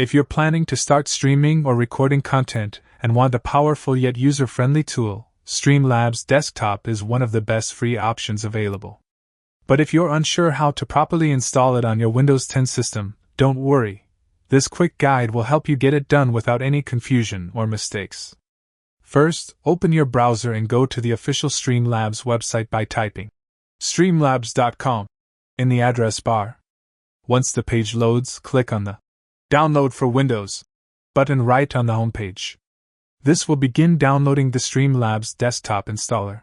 If you're planning to start streaming or recording content and want a powerful yet user-friendly tool, Streamlabs Desktop is one of the best free options available. But if you're unsure how to properly install it on your Windows 10 system, don't worry. This quick guide will help you get it done without any confusion or mistakes. First, open your browser and go to the official Streamlabs website by typing streamlabs.com in the address bar. Once the page loads, click on the Download for Windows button right on the home page. This will begin downloading the Streamlabs desktop installer.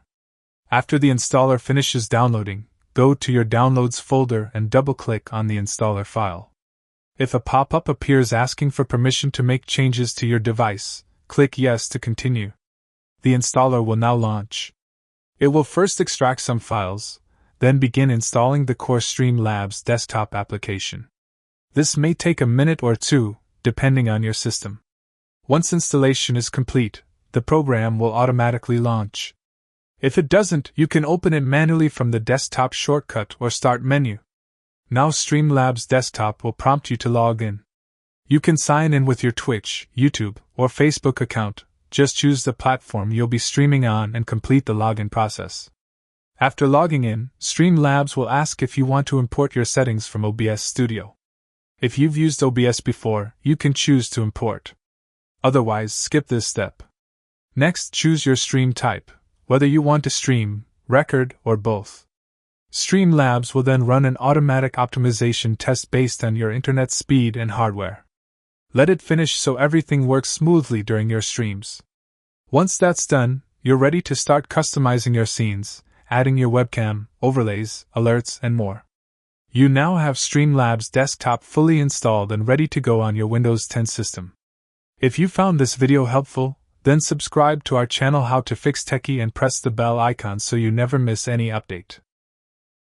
After the installer finishes downloading, go to your Downloads folder and double-click on the installer file. If a pop-up appears asking for permission to make changes to your device, click Yes to continue. The installer will now launch. It will first extract some files, then begin installing the core Streamlabs desktop application. This may take a minute or two, depending on your system. Once installation is complete, the program will automatically launch. If it doesn't, you can open it manually from the desktop shortcut or start menu. Now Streamlabs Desktop will prompt you to log in. You can sign in with your Twitch, YouTube, or Facebook account. Just choose the platform you'll be streaming on and complete the login process. After logging in, Streamlabs will ask if you want to import your settings from OBS Studio. If you've used OBS before, you can choose to import. Otherwise, skip this step. Next, choose your stream type, whether you want to stream, record, or both. Streamlabs will then run an automatic optimization test based on your internet speed and hardware. Let it finish so everything works smoothly during your streams. Once that's done, you're ready to start customizing your scenes, adding your webcam, overlays, alerts, and more. You now have Streamlabs Desktop fully installed and ready to go on your Windows 10 system. If you found this video helpful, then subscribe to our channel How to Fix Techie and press the bell icon so you never miss any update.